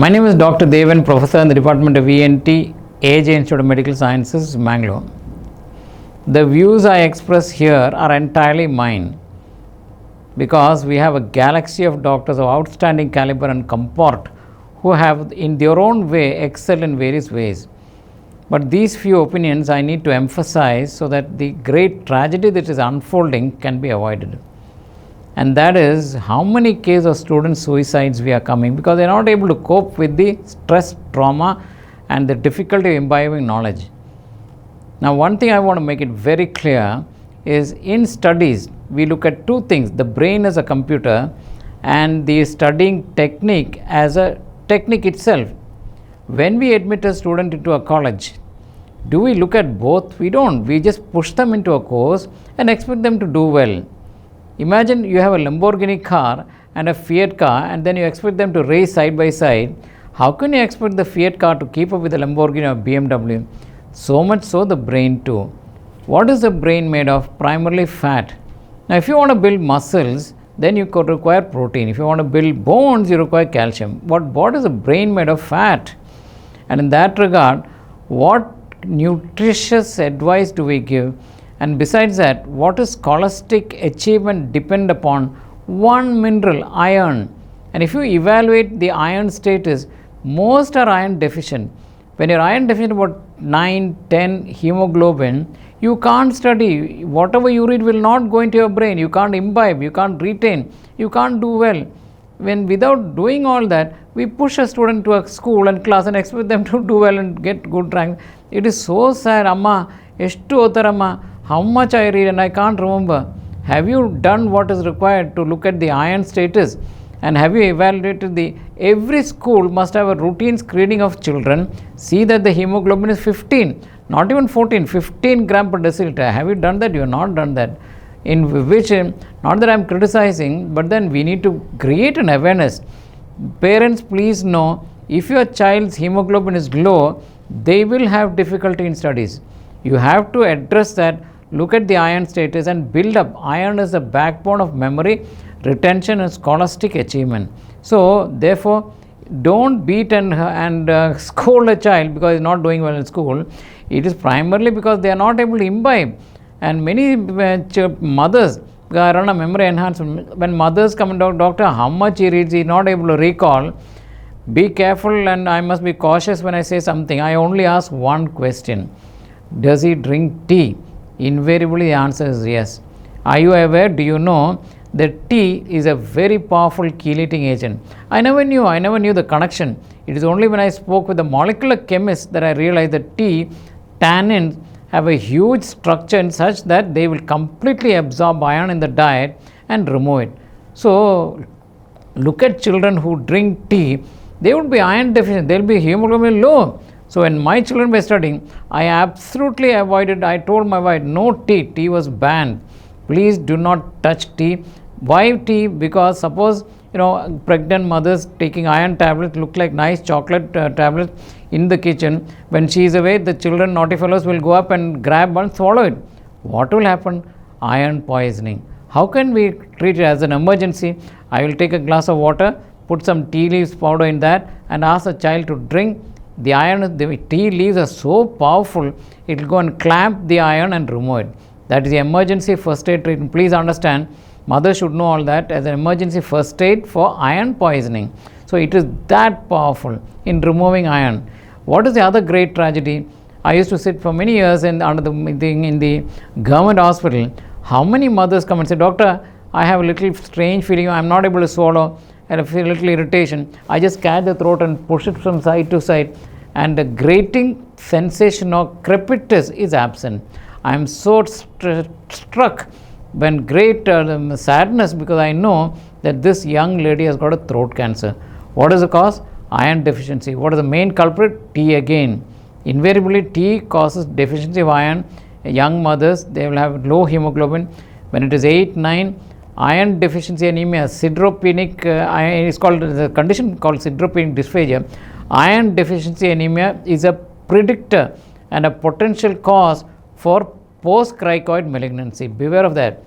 My name is Dr. Devan, Professor in the Department of ENT, AJ Institute of Medical Sciences, Mangalore. The views I express here are entirely mine because we have a galaxy of doctors of outstanding caliber and comport who have in their own way excelled in various ways. But these few opinions I need to emphasize so that the great tragedy that is unfolding can be avoided. And that is how many cases of student suicides we are coming because they are not able to cope with the stress, trauma and the difficulty of imbibing knowledge. Now one thing I want to make it very clear is in studies we look at two things, the brain as a computer and the studying technique as a technique itself. When we admit a student into a college, do we look at both? We don't. We just push them into a course and expect them to do well. Imagine you have a Lamborghini car and a Fiat car and then you expect them to race side by side. How can you expect the Fiat car to keep up with the Lamborghini or BMW? So much so the brain too. What is the brain made of? Primarily fat. Now if you want to build muscles, then you could require protein. If you want to build bones, you require calcium. What is the brain made of? Fat. And in that regard, what nutritious advice do we give? And besides that, what does scholastic achievement depend upon? One mineral, iron. And if you evaluate the iron status, most are iron deficient. When you're iron deficient about 9, 10 hemoglobin, you can't study. Whatever you read will not go into your brain. You can't imbibe, you can't retain, you can't do well. When without doing all that, we push a student to a school and class and expect them to do well and get good rank. It is so sad. Amma, eshtu otaramma. How much I read and I can't remember. Have you done what is required to look at the iron status? And have you evaluated every school must have a routine screening of children. See that the hemoglobin is 15, not even 14, 15 gram per deciliter. Have you done that? You have not done that. In which, not that I am criticizing, but then we need to create an awareness. Parents, please know, if your child's hemoglobin is low, they will have difficulty in studies. You have to address that. Look at the iron status and build up. Iron is the backbone of memory, retention and scholastic achievement. So therefore, don't beat and scold a child because he is not doing well in school. It is primarily because they are not able to imbibe. And many mothers run a memory enhancement. When mothers come and talk, doctor, how much he reads, he is not able to recall. Be careful and I must be cautious when I say something. I only ask one question. Does he drink tea? Invariably the answer is yes. Are you aware? Do you know that tea is a very powerful chelating agent? I never knew the connection. It is only when I spoke with the molecular chemist that I realized that tea, tannins have a huge structure in such that they will completely absorb iron in the diet and remove it. So look at children who drink tea, they would be iron deficient, they will be hemoglobin low. So when my children were studying, I absolutely avoided, I told my wife, no tea, tea was banned. Please do not touch tea. Why tea? Because suppose, pregnant mothers taking iron tablets look like nice chocolate tablets in the kitchen. When she is away, the children, naughty fellows, will go up and grab and swallow it. What will happen? Iron poisoning. How can we treat it as an emergency? I will take a glass of water, put some tea leaves powder in that and ask the child to drink. The tea leaves are so powerful, it will go and clamp the iron and remove it. That is the emergency first aid treatment. Please understand, mothers should know all that as an emergency first aid for iron poisoning. So it is that powerful in removing iron. What is the other great tragedy? I used to sit for many years in the government hospital. How many mothers come and say, doctor, I have a little strange feeling, I am not able to swallow. And I feel a little irritation. I just catch the throat and push it from side to side and the grating sensation of crepitus is absent. I am so struck when great sadness because I know that this young lady has got a throat cancer. What is the cause? Iron deficiency. What is the main culprit? Tea again. Invariably tea causes deficiency of iron. Young mothers, they will have low hemoglobin. When it is 8, 9, iron deficiency anemia, sideropenic, is called the condition called sideropenic dysphagia. Iron deficiency anemia is a predictor and a potential cause for post-cricoid malignancy. Beware of that.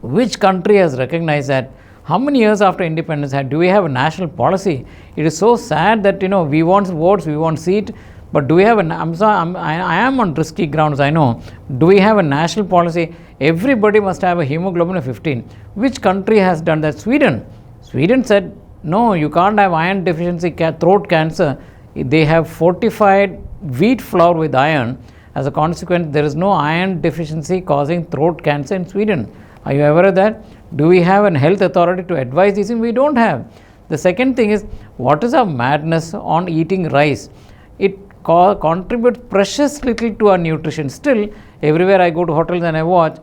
Which country has recognized that? How many years after independence do we have a national policy? It is so sad that we want votes, we want seat, but do we have I am on risky grounds, I know. Do we have a national policy? Everybody must have a hemoglobin of 15. Which country has done that? Sweden said no, you can't have iron deficiency, throat cancer. They have fortified wheat flour with iron. As a consequence, there is no iron deficiency causing throat cancer in Sweden. Are you aware of that? Do we have a health authority to advise these things? We don't have. The second thing is, what is our madness on eating rice? It contributes precious little to our nutrition. Still, everywhere I go to hotels and I watch,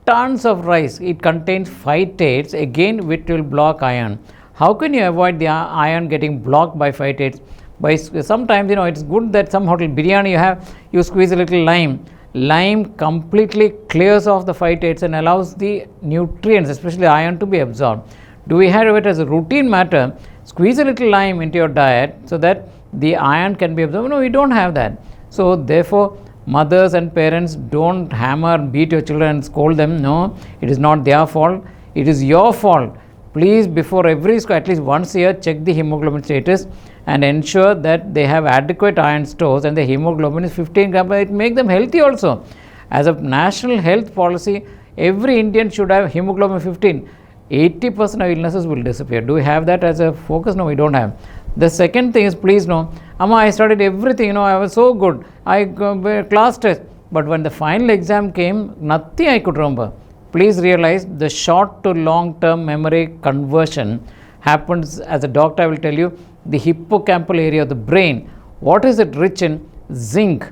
tons of rice. It contains phytates, again which will block iron. How can you avoid the iron getting blocked by phytates? By sometimes, it's good that some hotel biryani you squeeze a little lime. Lime completely clears off the phytates and allows the nutrients, especially iron, to be absorbed. Do we have it as a routine matter? Squeeze a little lime into your diet so that the iron can be absorbed. No, we don't have that. So therefore, mothers and parents, don't hammer, beat your children and scold them. No, it is not their fault. It is your fault. Please, before every school, at least once a year, check the hemoglobin status and ensure that they have adequate iron stores and the hemoglobin is 15 grams. It makes them healthy also. As a national health policy, every Indian should have hemoglobin 15. 80% of illnesses will disappear. Do we have that as a focus? No, we don't have. The second thing is, please know, Amma, I studied everything, I was so good. I class test. But when the final exam came, nothing I could remember. Please realize the short to long term memory conversion happens, as a doctor I will tell you, the hippocampal area of the brain. What is it rich in? Zinc.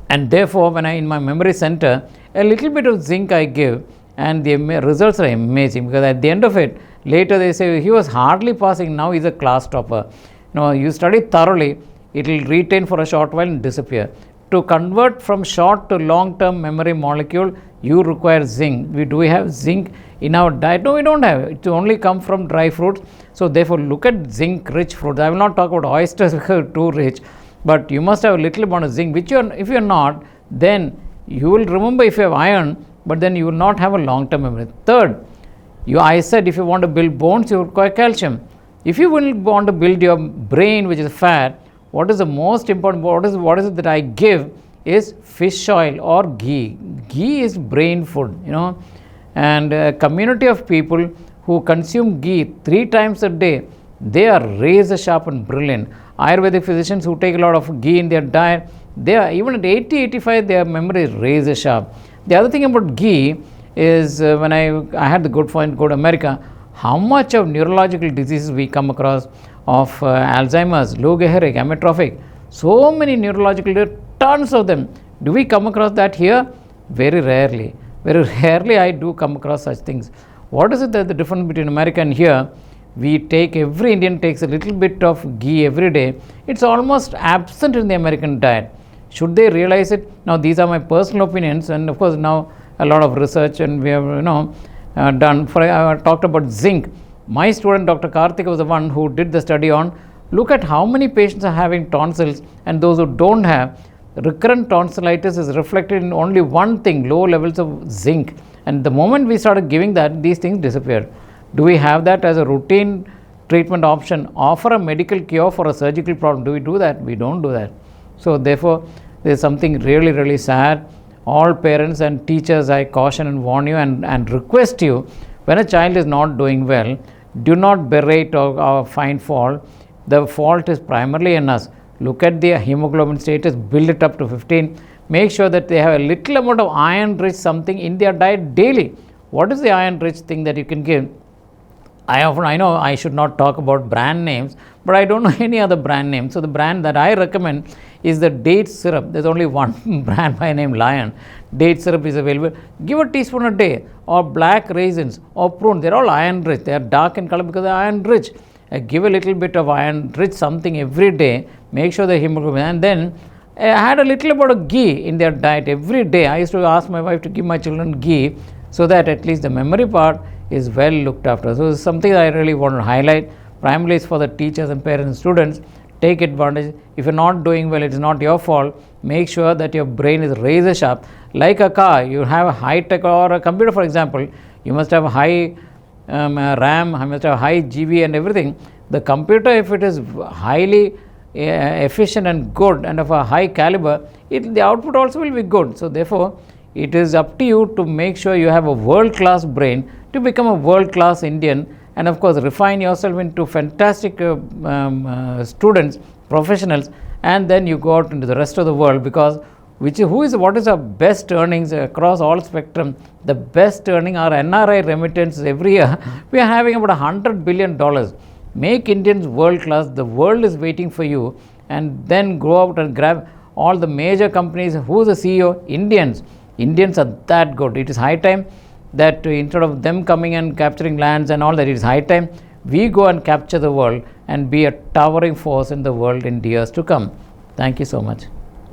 And therefore, when in my memory center, a little bit of zinc I give, and the results are amazing, because at the end of it, later they say he was hardly passing, now he's a class topper. You study thoroughly, it will retain for a short while and disappear. To convert from short to long term memory molecule, you require zinc. Do we have zinc in our diet? No, we don't have it. It only comes from dry fruits. So therefore, look at zinc rich fruits. I will not talk about oysters because they are too rich, but you must have a little amount of zinc, which if you are not, then you will remember if you have iron, but then you will not have a long term memory. Third, I said if you want to build bones, you require calcium. If you will want to build your brain, which is fat, what is the most important? What is it that I give is fish oil or ghee. Ghee is brain food, and a community of people who consume ghee 3 times a day, they are razor sharp and brilliant. Ayurvedic physicians who take a lot of ghee in their diet, they are even at 80, 85, their memory is razor sharp. The other thing about ghee is when I had the good point to go to America, how much of neurological diseases we come across of Alzheimer's, Lou Gehrig, amyotrophic, so many neurological, tons of them. Do we come across that here? Very rarely. Very rarely I do come across such things. What is it that the difference between America and here? Every Indian takes a little bit of ghee every day. It's almost absent in the American diet. Should they realize it? Now, these are my personal opinions, and of course now a lot of research, and we have done. I talked about zinc. My student Dr. Karthik was the one who did the study on, look at how many patients are having tonsils and those who don't have. Recurrent tonsillitis is reflected in only one thing, low levels of zinc. And the moment we started giving that, these things disappeared. Do we have that as a routine treatment option? Offer a medical cure for a surgical problem. Do we do that? We don't do that. So therefore, there is something really, really sad. All parents and teachers, I caution and warn you and request you, when a child is not doing well, do not berate or find fault. The fault is primarily in us. Look at their hemoglobin status, build it up to 15. Make sure that they have a little amount of iron-rich something in their diet daily. What is the iron-rich thing that you can give? I know I should not talk about brand names, but I don't know any other brand name. So the brand that I recommend is the date syrup. There's only one brand by name Lion. Date syrup is available. Give a teaspoon a day, or black raisins or prune. They're all iron rich. They are dark in color because they're iron rich. Give a little bit of iron rich something every day. Make sure the hemoglobin, and then add a little bit of ghee in their diet every day. I used to ask my wife to give my children ghee so that at least the memory part is well looked after. So it's something I really want to highlight. Primarily is for the teachers and parents and students. Take advantage. If you're not doing well, it's not your fault. Make sure that your brain is razor sharp. Like a car, you have a high tech or a computer, for example, you must have high RAM, how much of high GB and everything, the computer, if it is highly efficient and good and of a high caliber, the output also will be good. So therefore, it is up to you to make sure you have a world-class brain to become a world-class Indian, and of course refine yourself into fantastic students, professionals, and then you go out into the rest of the world, because what is the best earnings across all spectrum? The best earning are NRI remittances every year. We are having about $100 billion. Make Indians world class. The world is waiting for you, and then go out and grab all the major companies. Who is the CEO? Indians. Indians are that good. It is high time that instead of them coming and capturing lands and all that, it is high time we go and capture the world and be a towering force in the world in years to come. Thank you so much.